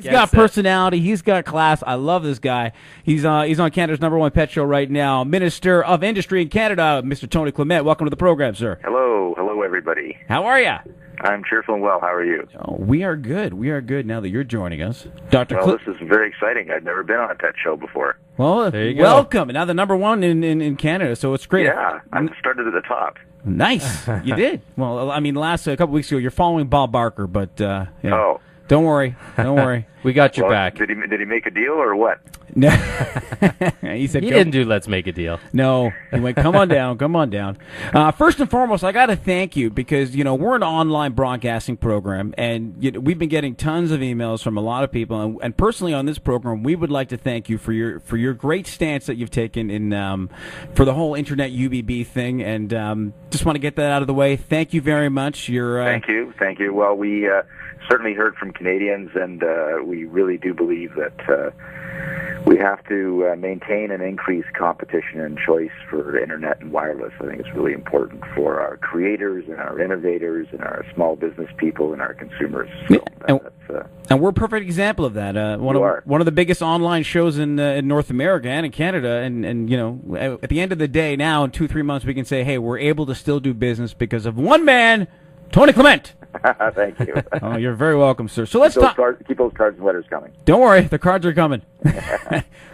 He's got personality. He's got class. I love this guy. He's on Canada's #1 pet show right now. Minister of Industry in Canada, Mr. Tony Clement. Welcome to the program, sir. Hello. Hello, everybody. How are you? I'm cheerful and well. How are you? Oh, we are good. We are good now that you're joining us. Dr. Well, this is very exciting. I've never been on a pet show before. Well, welcome. Now the #1 in Canada, so it's great. Yeah, I started at the top. Nice. You did. Well, I mean, last couple weeks ago, you're following Bob Barker, but yeah. Oh. Don't worry. Don't worry. We got your back. Did he make a deal or what? No. He said, he didn't do let's make a deal. No. He went, come on down, come on down. First and foremost, I got to thank you because, we're an online broadcasting program, and we've been getting tons of emails from a lot of people. And personally on this program, we would like to thank you for your great stance that you've taken in for the whole Internet UBB thing. And just want to get that out of the way. Thank you very much. Thank you. Thank you. Well, we certainly heard from Canadians, and we really do believe that we have to maintain and increase competition and choice for Internet and wireless. I think it's really important for our creators and our innovators and our small business people and our consumers. So and we're a perfect example of that. One of the biggest online shows in North America and in Canada. And at the end of the day, now in 2-3 months, we can say, hey, we're able to still do business because of one man, Tony Clement. Thank you. Oh, you're very welcome, sir. So let's keep those cards and letters coming. Don't worry, the cards are coming.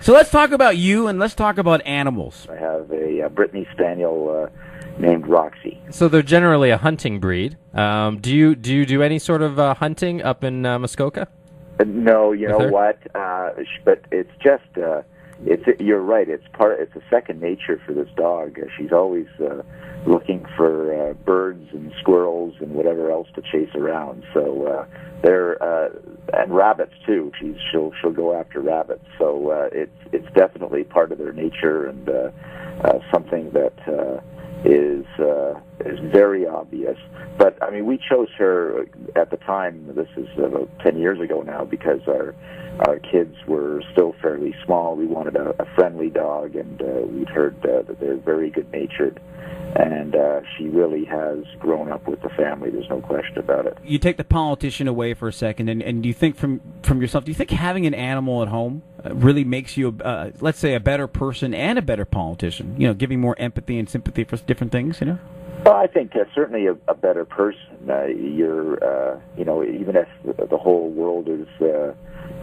So let's talk about you and let's talk about animals. I have a Brittany Spaniel named Roxy. So they're generally a hunting breed. Do you do any sort of hunting up in Muskoka? No, you know what? But it's just you're right. It's a second nature for this dog. She's always looking for birds and squirrels and whatever else to chase around. So and rabbits too. She'll go after rabbits. So it's definitely part of their nature and something that is very obvious. But I mean, we chose her at the time. This is about 10 years ago now, because our kids were still fairly small. We wanted a friendly dog, and we'd heard that they're very good-natured. And she really has grown up with the family. There's no question about it. You take the politician away for a second, and do you think from yourself, do you think having an animal at home really makes you, let's say, a better person and a better politician? Giving more empathy and sympathy for different things, Well, I think certainly a better person. You're, even if the whole world is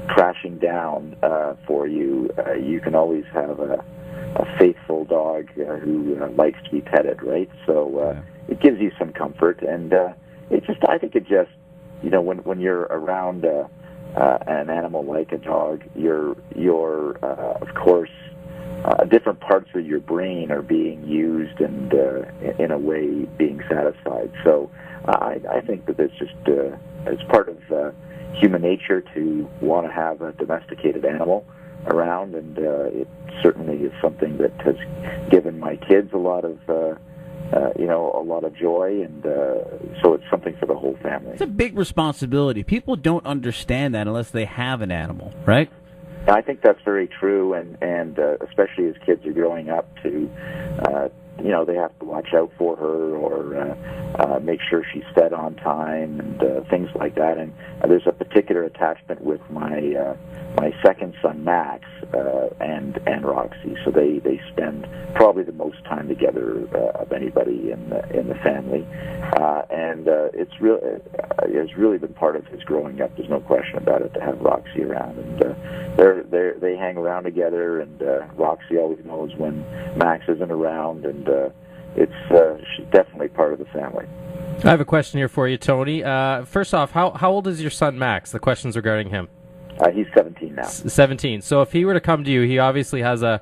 crashing down for you, you can always have a faithful dog who likes to be petted, right? So it gives you some comfort, and I think it just, when you're around an animal like a dog, you're of course, different parts of your brain are being used and in a way being satisfied. So I think that it's just it's part of human nature to want to have a domesticated animal around, and it certainly is something that has given my kids a lot of joy, and so it's something for the whole family. It's a big responsibility. People don't understand that unless they have an animal, right? I think that's very true, and especially as kids are growing up, to they have to watch out for her or make sure she's fed on time and things like that. And there's a particular attachment with my second son Max and Roxy, so they spend probably the most time together of anybody in the family, and it's really been part of his growing up. There's no question about it, to have Roxy around, and they hang around together, and Roxy always knows when Max isn't around, and she's definitely part of the family. I have a question here for you, Tony. First off, how old is your son Max? The question's regarding him. He's 17 now. 17. So if he were to come to you, he obviously has a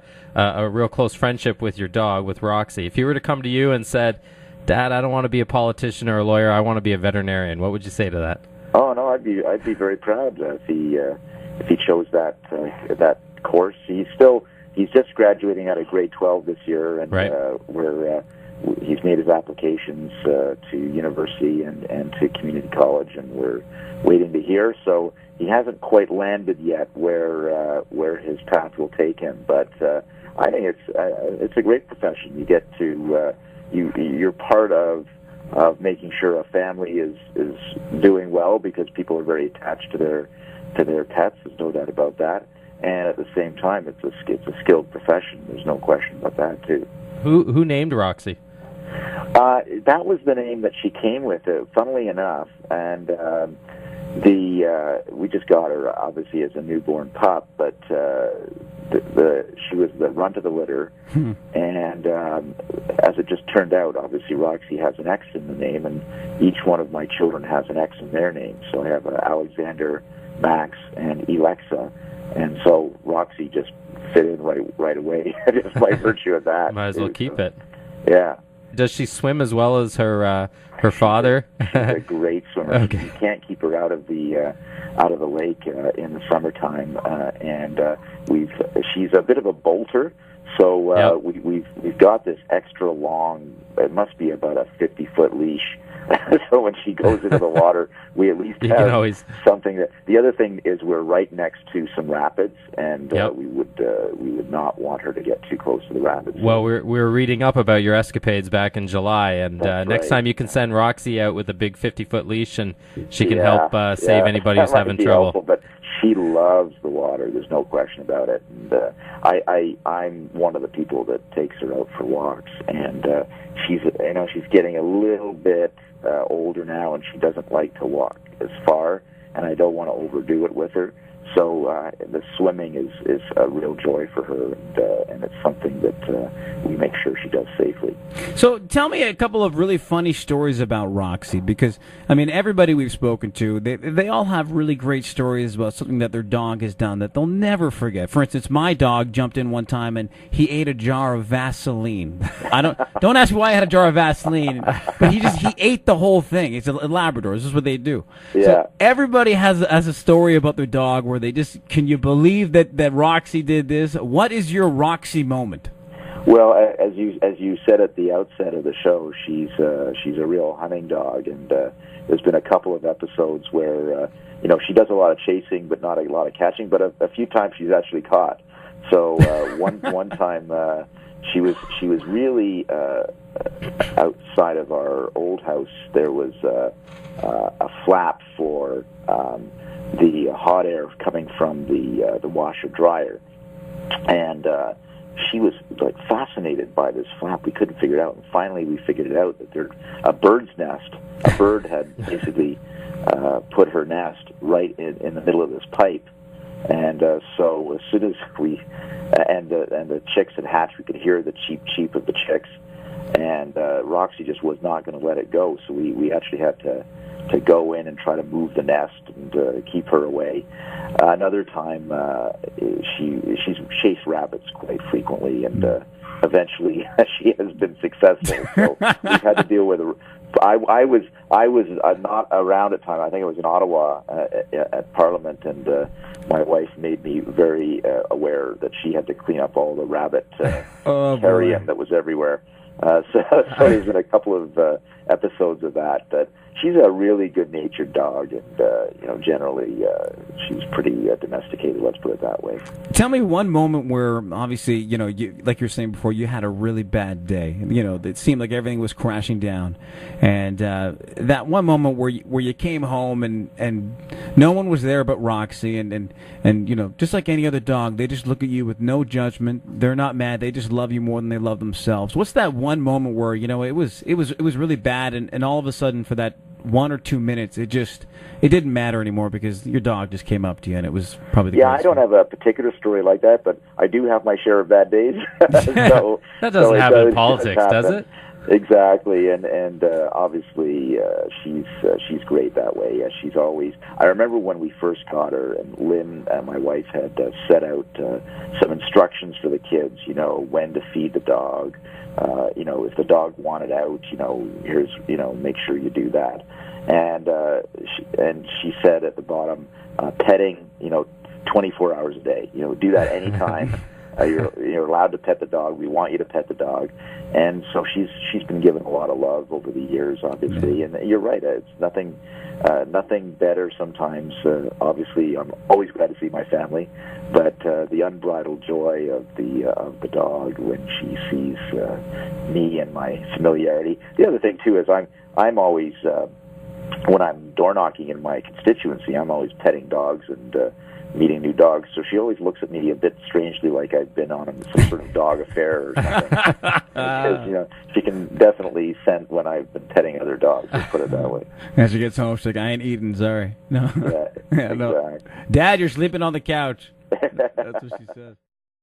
real close friendship with your dog, with Roxy. If he were to come to you and said, "Dad, I don't want to be a politician or a lawyer. I want to be a veterinarian," what would you say to that? Oh no, I'd be very proud if he chose that course. He's just graduating out of grade 12 this year, and he's made his applications to university and to community college, and we're waiting to hear. So he hasn't quite landed yet where his path will take him. But I think it's a great profession. You get to you're part of making sure a family is doing well, because people are very attached to their pets. There's no doubt about that. And at the same time, it's a skilled profession. There's no question about that too. Who named Roxy? That was the name that she came with, funnily enough, and we just got her obviously as a newborn pup, but she was the runt of the litter, and as it just turned out, obviously Roxy has an X in the name, and each one of my children has an X in their name. So I have Alexander, Max, and Alexa, and so Roxy just fit in right away just by virtue of that. Might as well keep it. Yeah. Does she swim as well as her father? She's a great swimmer. Okay. You can't keep her out of the lake in the summertime, and she's a bit of a bolter. So Yep. we've got this extra long. It must be about a 50-foot leash. So when she goes into the water, we at least have something that. The other thing is we're right next to some rapids, and Yep. we would not want her to get too close to the rapids. Well, we're reading up about your escapades back in July, and next time you can send Roxy out with a big 50-foot leash, and she can help save anybody who's having trouble. Helpful, but she loves the water. There's no question about it. And I'm one of the people that takes her out for walks, and she's getting a little bit older now, and she doesn't like to walk as far, and I don't want to overdo it with her. So the swimming is a real joy for her, and it's something that we make sure she does safely. So tell me a couple of really funny stories about Roxy, because, I mean, everybody we've spoken to, they all have really great stories about something that their dog has done that they'll never forget. For instance, my dog jumped in one time and he ate a jar of Vaseline. Don't ask me why I had a jar of Vaseline, but he ate the whole thing. It's a Labrador. This is what they do. Yeah. So everybody has a story about their dog where they just, can you believe that Roxy did this? What is your Roxy moment? Well, as you said at the outset of the show, she's a real hunting dog, and there's been a couple of episodes where she does a lot of chasing, but not a lot of catching. But a few times she's actually caught. So one time she was really outside of our old house. There was a flap for the hot air coming from the washer dryer, and she was like fascinated by this flap. We couldn't figure it out, and finally we figured it out that there's a bird's nest. A bird had basically put her nest right in the middle of this pipe, and so as soon as we and the chicks had hatched, we could hear the cheep of the chicks, and Roxy just was not going to let it go. So we actually had to go in and try to move the nest and keep her away. Another time, she's chased rabbits quite frequently, and eventually she has been successful. So we've had to deal with her. I was not around at the time. I think I was in Ottawa at Parliament, and my wife made me very aware that she had to clean up all the rabbit carrion that was everywhere. So there's been a couple of episodes of that. But she's a really good-natured dog, and generally she's pretty domesticated. Let's put it that way. Tell me one moment where, obviously, you, like you were saying before, you had a really bad day. It seemed like everything was crashing down, and that one moment where you came home and no one was there but Roxy, and just like any other dog, they just look at you with no judgment. They're not mad. They just love you more than they love themselves. What's that one moment where it was really bad, and all of a sudden for that 1 or 2 minutes, it didn't matter anymore because your dog just came up to you, and it was probably the greatest I don't have a particular story like that, but I do have my share of bad days. So, that doesn't happen in politics, does it? Exactly, and obviously she's great that way. She's always. I remember when we first got her, and Lynn, my wife, had set out some instructions for the kids. When to feed the dog. If the dog wanted out, here's, make sure you do that. And she said at the bottom, petting, 24 hours a day. Do that anytime. You're allowed to pet the dog. We want you to pet the dog. And so she's been given a lot of love over the years, obviously. And you're right. It's nothing better sometimes. Obviously, I'm always glad to see my family, but the unbridled joy of the dog when she sees me and my familiarity. The other thing too is I'm always when I'm door knocking in my constituency, I'm always petting dogs and meeting new dogs. So she always looks at me a bit strangely, like I've been on some sort of dog affair or something. Because she can definitely sense when I've been petting other dogs. Let's put it that way. As she gets home, she's like, "I ain't eating, sorry." No. Yeah, No. exactly. Dad, you're sleeping on the couch. That's what she says.